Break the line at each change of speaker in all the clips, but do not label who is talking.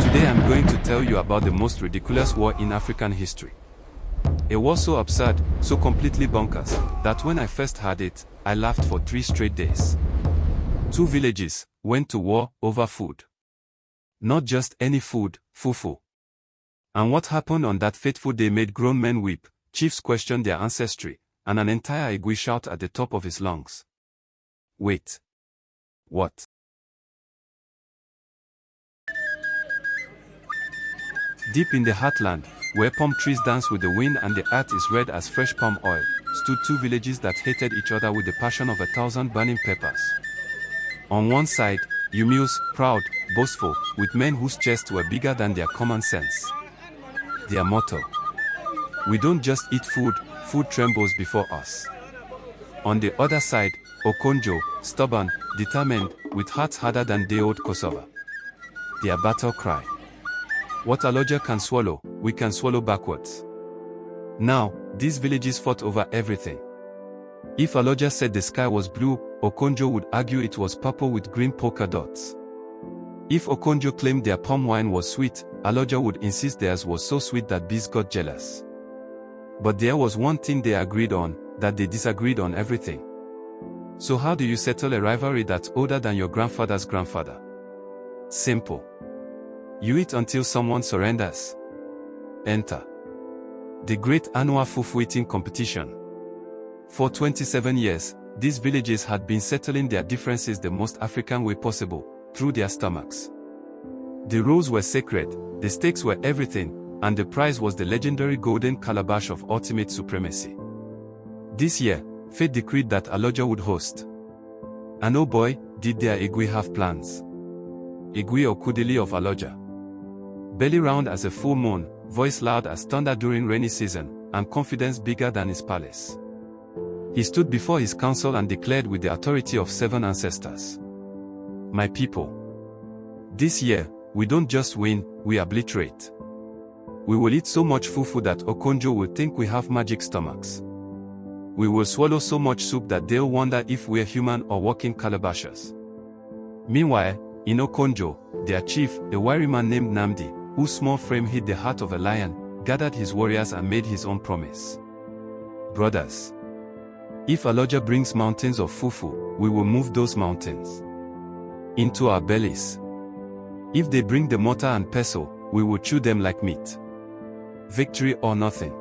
Today I'm going to tell you about the most ridiculous war in African history. A war so absurd, so completely bonkers, that when I first heard it, I laughed for 3 straight days. 2 villages went to war over food. Not just any food, fufu. And what happened on that fateful day made grown men weep, chiefs question their ancestry, and an entire Igwe shout at the top of his lungs. Wait. What? Deep in the heartland, where palm trees dance with the wind and the earth is red as fresh palm oil, stood 2 villages that hated each other with the passion of 1,000 burning peppers. On one side, Yumils, proud, boastful, with men whose chests were bigger than their common sense. Their motto: we don't just eat food, food trembles before us. On the other side, Okonjo, stubborn, determined, with hearts harder than day-old cassava. Their battle cry: what Aloja can swallow, we can swallow backwards. Now, these villages fought over everything. If Aloja said the sky was blue, Okonjo would argue it was purple with green polka dots. If Okonjo claimed their palm wine was sweet, Aloja would insist theirs was so sweet that bees got jealous. But there was one thing they agreed on, that they disagreed on everything. So how do you settle a rivalry that's older than your grandfather's grandfather? Simple. You eat until someone surrenders. Enter the great annual fufu-eating competition. For 27 years, these villages had been settling their differences the most African way possible, through their stomachs. The rules were sacred, the stakes were everything, and the prize was the legendary golden calabash of ultimate supremacy. This year, fate decreed that Aloja would host. And oh boy, did their Igwe have plans. Igwe Okudili of Aloja. Belly round as a full moon, voice loud as thunder during rainy season, and confidence bigger than his palace. He stood before his council and declared with the authority of 7 ancestors: my people, this year, we don't just win, we obliterate. We will eat so much fufu that Okonjo will think we have magic stomachs. We will swallow so much soup that they'll wonder if we're human or walking calabashes. Meanwhile, in Okonjo, their chief, a wiry man named Namdi, whose small frame hid the heart of a lion, gathered his warriors and made his own promise. Brothers, if Aloja brings mountains of fufu, we will move those mountains into our bellies. If they bring the mortar and pestle, we will chew them like meat. Victory or nothing.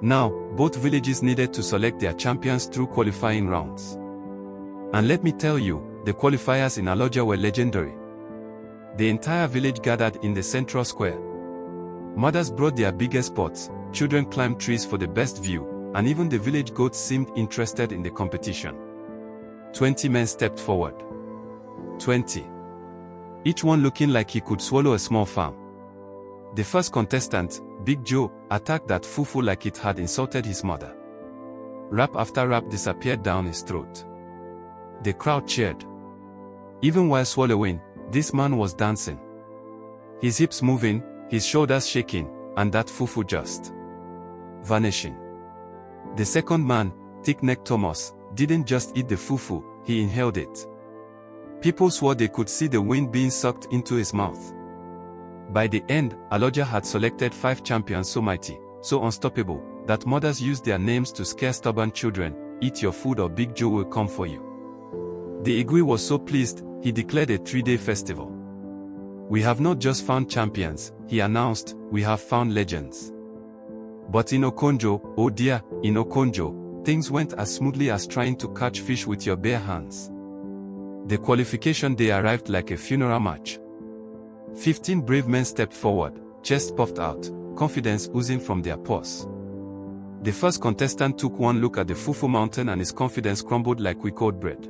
Now, both villages needed to select their champions through qualifying rounds. And let me tell you, the qualifiers in Aloja were legendary. The entire village gathered in the central square. Mothers brought their biggest pots, children climbed trees for the best view, and even the village goats seemed interested in the competition. 20 men stepped forward. 20. Each one looking like he could swallow a small farm. The first contestant, Big Joe, attacked that fufu like it had insulted his mother. Rap after rap disappeared down his throat. The crowd cheered. Even while swallowing, this man was dancing. His hips moving, his shoulders shaking, and that fufu just vanishing. The second man, Thick-necked Thomas, didn't just eat the fufu, he inhaled it. People swore they could see the wind being sucked into his mouth. By the end, Aloja had selected 5 champions so mighty, so unstoppable, that mothers used their names to scare stubborn children: eat your food or Big Joe will come for you. The Igwe was so pleased, he declared a 3-day festival. We have not just found champions, he announced, we have found legends. But in Okonjo, oh dear, in Okonjo, things went as smoothly as trying to catch fish with your bare hands. The qualification day arrived like a funeral march. 15 brave men stepped forward, chests puffed out, confidence oozing from their pores. The first contestant took one look at the fufu mountain and his confidence crumbled like cold bread.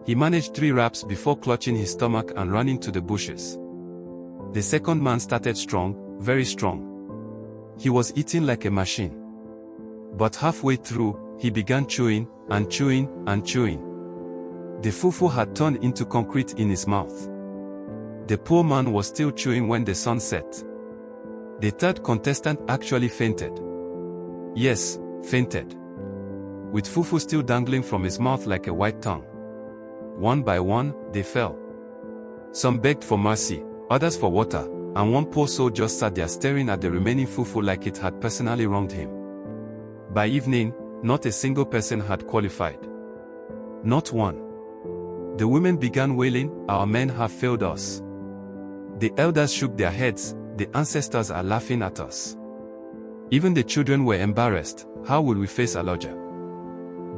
He managed 3 raps before clutching his stomach and running to the bushes. The second man started strong, very strong. He was eating like a machine. But halfway through, he began chewing, and chewing, and chewing. The fufu had turned into concrete in his mouth. The poor man was still chewing when the sun set. The third contestant actually fainted. Yes, fainted. With fufu still dangling from his mouth like a white tongue. One by one, they fell. Some begged for mercy, others for water, and one poor soul just sat there staring at the remaining fufu like it had personally wronged him. By evening, not a single person had qualified. Not one. The women began wailing, "Our men have failed us." The elders shook their heads, "The ancestors are laughing at us." Even the children were embarrassed. How will we face Aloja?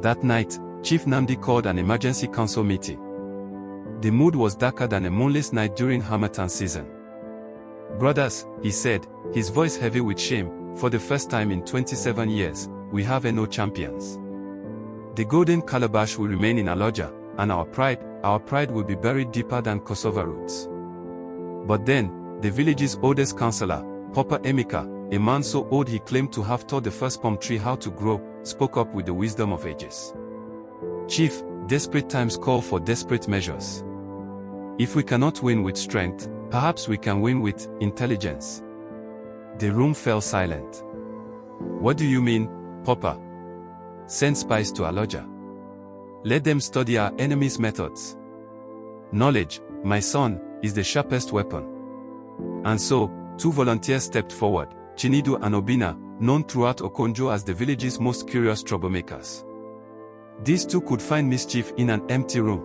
That night, Chief Namdi called an emergency council meeting. The mood was darker than a moonless night during Harmattan season. "Brothers," he said, his voice heavy with shame, "for the first time in 27 years, we have no champions. The golden calabash will remain in Aloja, and our pride will be buried deeper than cassava roots." But then, the village's oldest councillor, Papa Emeka, a man so old he claimed to have taught the first palm tree how to grow, spoke up with the wisdom of ages. "Chief, desperate times call for desperate measures. If we cannot win with strength, perhaps we can win with intelligence." The room fell silent. "What do you mean, Papa?" "Send spies to Aloja. Let them study our enemies' methods. Knowledge, my son, is the sharpest weapon." And so, two volunteers stepped forward, Chinedu and Obina, known throughout Okonjo as the village's most curious troublemakers. These two could find mischief in an empty room.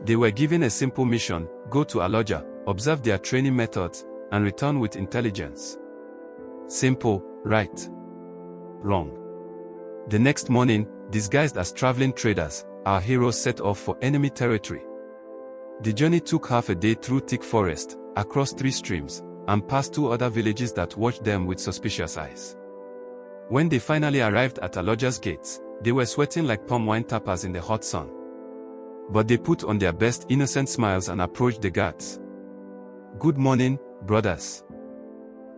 They were given a simple mission: go to Aloja, observe their training methods, and return with intelligence. Simple, right? Wrong. The next morning, disguised as traveling traders, our heroes set off for enemy territory. The journey took half a day through thick forest, across 3 streams, and past 2 other villages that watched them with suspicious eyes. When they finally arrived at Aloja's gates, they were sweating like palm wine tappers in the hot sun. But they put on their best innocent smiles and approached the guards. "Good morning, brothers.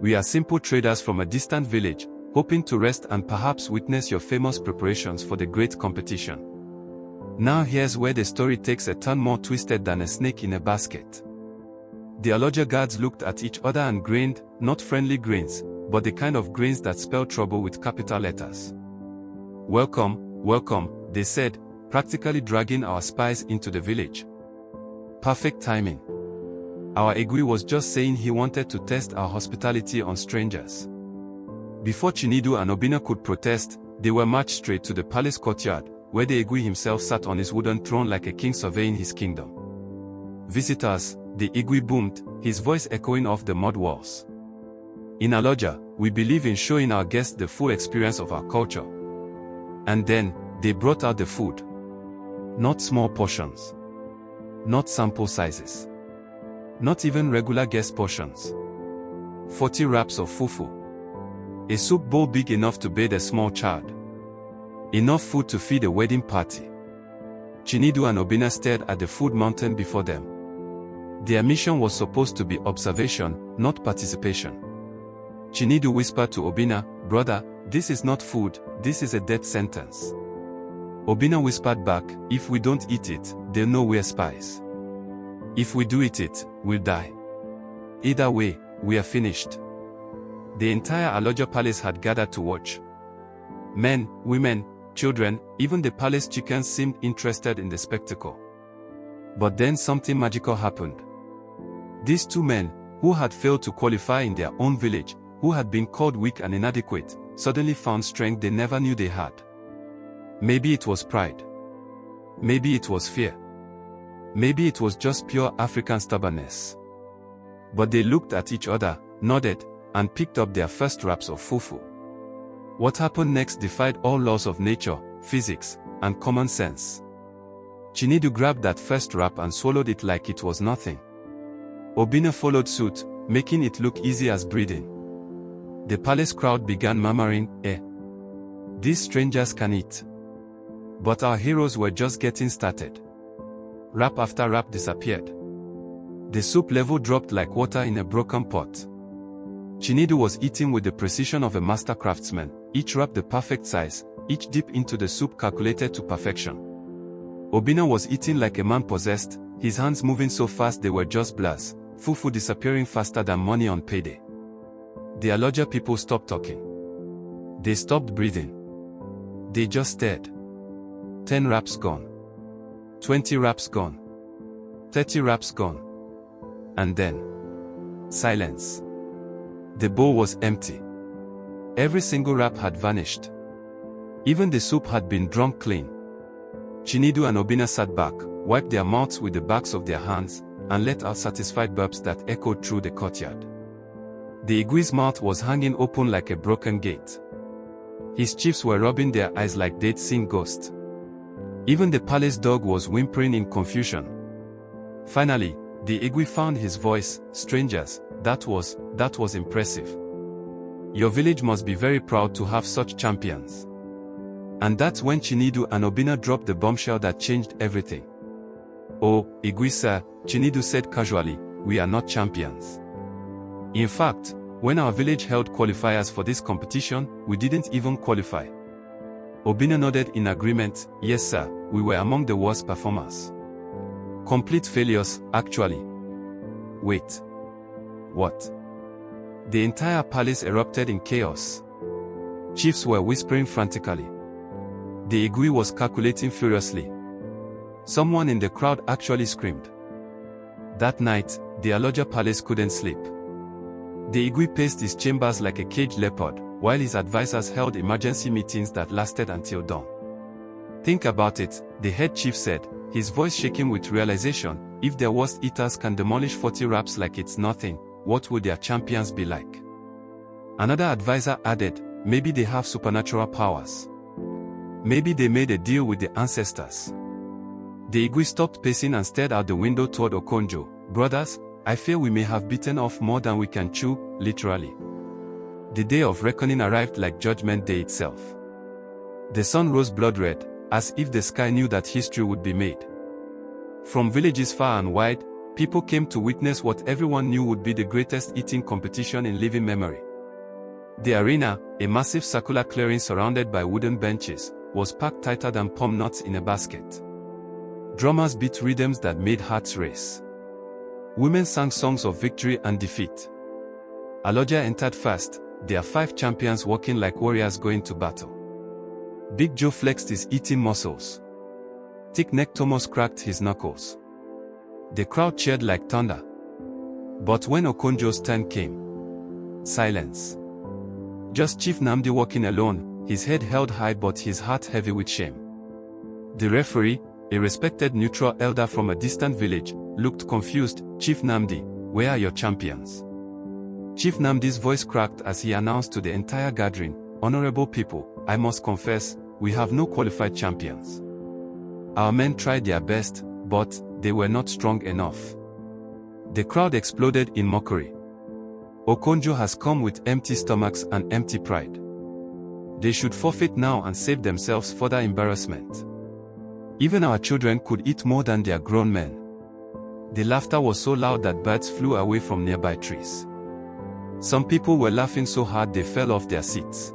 We are simple traders from a distant village, hoping to rest and perhaps witness your famous preparations for the great competition." Now here's where the story takes a turn more twisted than a snake in a basket. The Aloja guards looked at each other and grinned, not friendly grins, but the kind of grins that spell trouble with capital letters. "Welcome, welcome," they said, practically dragging our spies into the village. Perfect timing. Our Igwe was just saying he wanted to test our hospitality on strangers. Before Chinedu and Obina could protest, they were marched straight to the palace courtyard, where the Igwe himself sat on his wooden throne like a king surveying his kingdom. "Visitors," the Igwe boomed, his voice echoing off the mud walls. "In Aloja, we believe in showing our guests the full experience of our culture." And then, they brought out the food. Not small portions. Not sample sizes. Not even regular guest portions. 40 wraps of fufu. A soup bowl big enough to bathe a small child. Enough food to feed a wedding party. Chinedu and Obina stared at the food mountain before them. Their mission was supposed to be observation, not participation. Chinedu whispered to Obina, "Brother, this is not food, this is a death sentence." Obina whispered back, "If we don't eat it, they'll know we're spies. If we do eat it, we'll die. Either way, we are finished." The entire Aloja palace had gathered to watch. Men, women, children, even the palace chickens seemed interested in the spectacle. But then something magical happened. These 2 men, who had failed to qualify in their own village, who had been called weak and inadequate, suddenly found strength they never knew they had. Maybe it was pride. Maybe it was fear. Maybe it was just pure African stubbornness. But they looked at each other, nodded, and picked up their first wraps of fufu. What happened next defied all laws of nature, physics, and common sense. Chinedu grabbed that first wrap and swallowed it like it was nothing. Obina followed suit, making it look easy as breathing. The palace crowd began murmuring, "These strangers can eat." But our heroes were just getting started. Wrap after wrap disappeared. The soup level dropped like water in a broken pot. Chinedu was eating with the precision of a master craftsman, each wrap the perfect size, each dip into the soup calculated to perfection. Obina was eating like a man possessed, his hands moving so fast they were just blurs, fufu disappearing faster than money on payday. The Aloja people stopped talking. They stopped breathing. They just stared. 10 wraps gone. 20 wraps gone. 30 wraps gone. And then, Silence. The bowl was empty. Every single wrap had vanished. Even the soup had been drunk clean. Chinedu and Obinna sat back, wiped their mouths with the backs of their hands, and let out satisfied burps that echoed through the courtyard. The Igwe's mouth was hanging open like a broken gate. His chiefs were rubbing their eyes like they'd seen ghosts. Even the palace dog was whimpering in confusion. Finally, the Igwe found his voice. Strangers, that was impressive. Your village must be very proud to have such champions. And that's when Chinedu and Obinna dropped the bombshell that changed everything. Oh, Igwe sir, Chinedu said casually, we are not champions. In fact, when our village held qualifiers for this competition, we didn't even qualify. Obinna nodded in agreement. Yes sir, we were among the worst performers. Complete failures, actually. Wait. What? The entire palace erupted in chaos. Chiefs were whispering frantically. The Igwe was calculating furiously. Someone in the crowd actually screamed. That night, the Aloja palace couldn't sleep. The Igwe paced his chambers like a caged leopard, while his advisors held emergency meetings that lasted until dawn. Think about it, the head chief said, his voice shaking with realization. If their worst eaters can demolish 40 wraps like it's nothing, what would their champions be like? Another advisor added, maybe they have supernatural powers. Maybe they made a deal with the ancestors. The Igwe stopped pacing and stared out the window toward Okonjo. Brothers, I fear we may have bitten off more than we can chew, literally. The day of reckoning arrived like Judgment Day itself. The sun rose blood red, as if the sky knew that history would be made. From villages far and wide, people came to witness what everyone knew would be the greatest eating competition in living memory. The arena, a massive circular clearing surrounded by wooden benches, was packed tighter than palm nuts in a basket. Drummers beat rhythms that made hearts race. Women sang songs of victory and defeat. Aloja entered first, their 5 champions walking like warriors going to battle. Big Joe flexed his eating muscles. Thick-necked Thomas cracked his knuckles. The crowd cheered like thunder. But when Okonjo's turn came, silence. Just Chief Nnamdi walking alone, his head held high but his heart heavy with shame. The referee, a respected neutral elder from a distant village, looked confused. Chief Nnamdi, where are your champions? Chief Nnamdi's voice cracked as he announced to the entire gathering, honorable people, I must confess, we have no qualified champions. Our men tried their best, but they were not strong enough. The crowd exploded in mockery. Okonjo has come with empty stomachs and empty pride. They should forfeit now and save themselves further embarrassment. Even our children could eat more than their grown men. The laughter was so loud that birds flew away from nearby trees. Some people were laughing so hard they fell off their seats.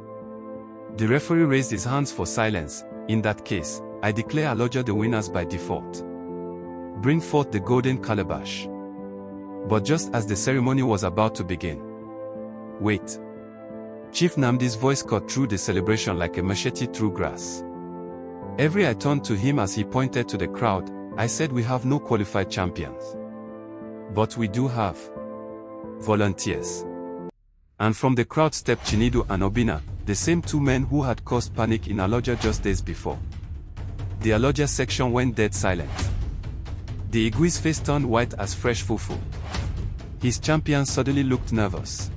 The referee raised his hands for silence. In that case, I declare Aloja the winners by default. Bring forth the golden calabash. But just as the ceremony was about to begin. Wait. Chief Nnamdi's voice cut through the celebration like a machete through grass. Every eye turned to him as he pointed to the crowd. I said we have no qualified champions. But we do have volunteers. And from the crowd stepped Chinedu and Obinna, the same 2 men who had caused panic in Aloja just days before. The Aloja section went dead silent. The Igwe's face turned white as fresh fufu. His champion suddenly looked nervous.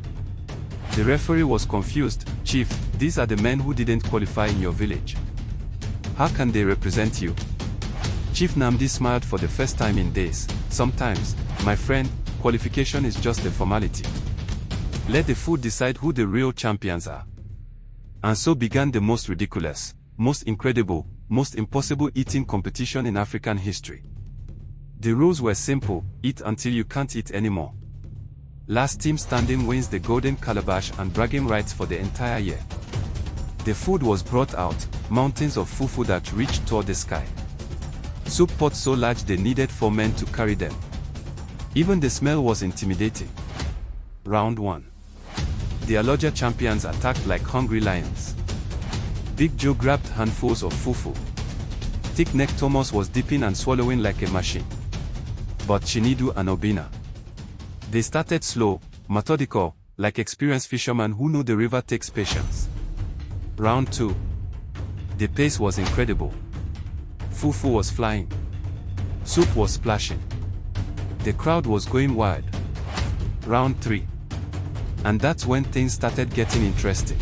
The referee was confused. Chief, these are the men who didn't qualify in your village. How can they represent you? Chief Nnamdi smiled for the first time in days. Sometimes, my friend, qualification is just a formality. Let the food decide who the real champions are. And so began the most ridiculous, most incredible, most impossible eating competition in African history. The rules were simple: eat until you can't eat anymore. Last team standing wins the golden calabash and bragging rights for the entire year. The food was brought out, mountains of fufu that reached toward the sky. Soup pots so large they needed 4 men to carry them. Even the smell was intimidating. Round 1. The Aloja champions attacked like hungry lions. Big Joe grabbed handfuls of fufu. Thick-necked Thomas was dipping and swallowing like a machine. But Chinedu and Obinna, They started slow, methodical, like experienced fishermen who know the river takes patience. Round 2. The pace was incredible. Fufu was flying. Soup was splashing. The crowd was going wild. Round 3. And that's when things started getting interesting.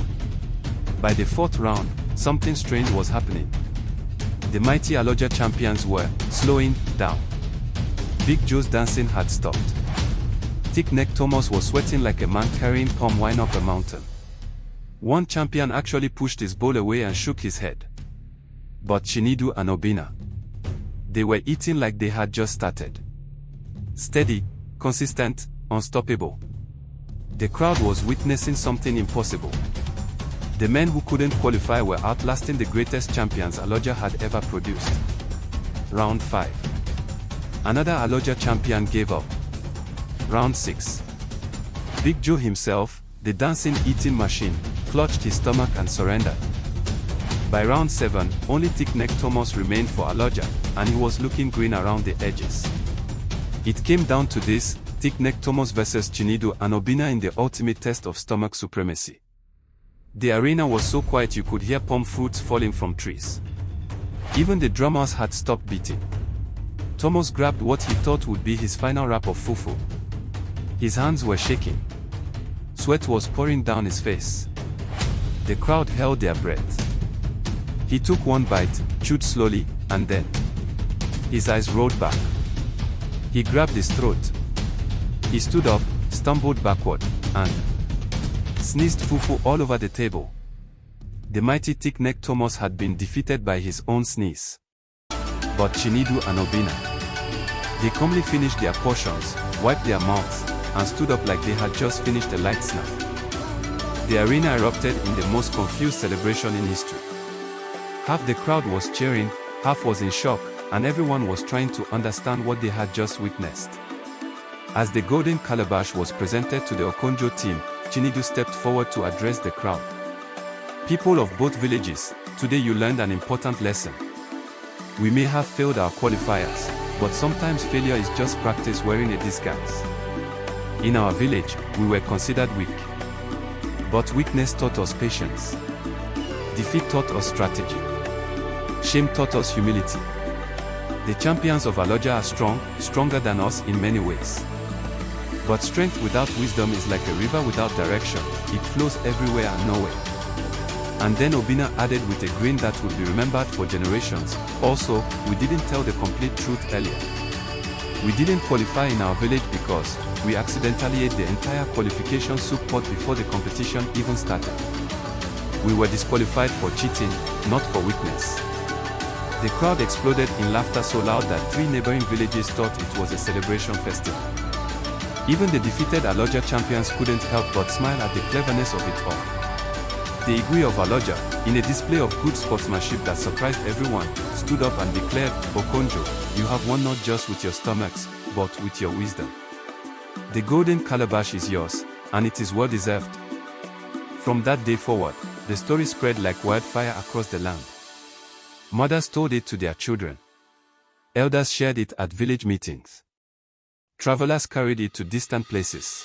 By the 4th round, something strange was happening. The mighty Aloja champions were slowing down. Big Joe's dancing had stopped. Thick-neck Thomas was sweating like a man carrying palm wine up a mountain. One champion actually pushed his bowl away and shook his head. But Chinedu and Obinna, they were eating like they had just started. Steady, consistent, unstoppable. The crowd was witnessing something impossible. The men who couldn't qualify were outlasting the greatest champions Aloja had ever produced. Round 5. Another Aloja champion gave up. Round 6. Big Joe himself, the dancing eating machine, clutched his stomach and surrendered. By round 7, only Thick-neck Thomas remained for Aloja, and he was looking green around the edges. It came down to this, Thick-neck Thomas versus Chinedu and Obinna in the ultimate test of stomach supremacy. The arena was so quiet you could hear palm fruits falling from trees. Even the drummers had stopped beating. Thomas grabbed what he thought would be his final wrap of fufu. His hands were shaking. Sweat was pouring down his face. The crowd held their breath. He took one bite, chewed slowly, and then his eyes rolled back. He grabbed his throat. He stood up, stumbled backward, and sneezed fufu all over the table. The mighty Thick-neck Thomas had been defeated by his own sneeze. But Chinedu and Obinna, they calmly finished their portions, wiped their mouths, and stood up like they had just finished a light snack. The arena erupted in the most confused celebration in history. Half the crowd was cheering, half was in shock, and everyone was trying to understand what they had just witnessed. As the golden calabash was presented to the Okonjo team, Chinedu stepped forward to address the crowd. People of both villages, today you learned an important lesson. We may have failed our qualifiers, but sometimes failure is just practice wearing a disguise. In our village, we were considered weak. But weakness taught us patience. Defeat taught us strategy. Shame taught us humility. The champions of Aloja are strong, stronger than us in many ways. But strength without wisdom is like a river without direction, it flows everywhere and nowhere. And then Obinna added with a grin that would be remembered for generations, also, we didn't tell the complete truth earlier. We didn't qualify in our village because we accidentally ate the entire qualification soup pot before the competition even started. We were disqualified for cheating, not for weakness. The crowd exploded in laughter so loud that 3 neighboring villages thought it was a celebration festival. Even the defeated Aloja champions couldn't help but smile at the cleverness of it all. The Igwe of Aloja, in a display of good sportsmanship that surprised everyone, stood up and declared, "Okonjo, you have won not just with your stomachs, but with your wisdom. The golden calabash is yours, and it is well deserved." From that day forward, the story spread like wildfire across the land. Mothers told it to their children. Elders shared it at village meetings. Travelers carried it to distant places.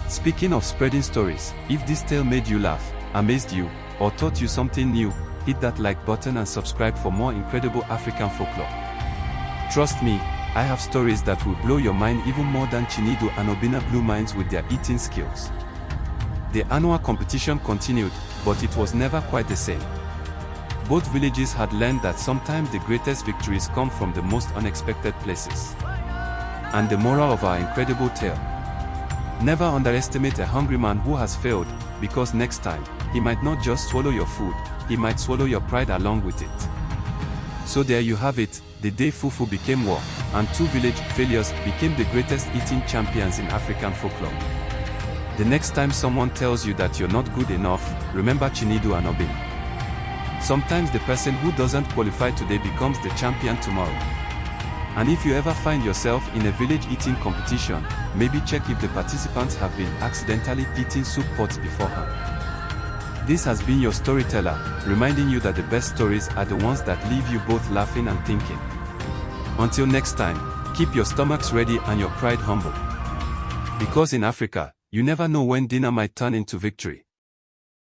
Speaking of spreading stories, if this tale made you laugh, amazed you, or taught you something new, hit that like button and subscribe for more incredible African folklore. Trust me, I have stories that will blow your mind even more than Chinedu and Obinna blew minds with their eating skills. The annual competition continued, but it was never quite the same. Both villages had learned that sometimes the greatest victories come from the most unexpected places. And the moral of our incredible tale: never underestimate a hungry man who has failed, because next time, he might not just swallow your food, he might swallow your pride along with it. So there you have it, the day fufu became war, and 2 village failures became the greatest eating champions in African folklore. The next time someone tells you that you're not good enough, remember Chinedu and Obinna. Sometimes the person who doesn't qualify today becomes the champion tomorrow. And if you ever find yourself in a village eating competition, maybe check if the participants have been accidentally eating soup pots beforehand. This has been your storyteller, reminding you that the best stories are the ones that leave you both laughing and thinking. Until next time, keep your stomachs ready and your pride humble. Because in Africa, you never know when dinner might turn into victory.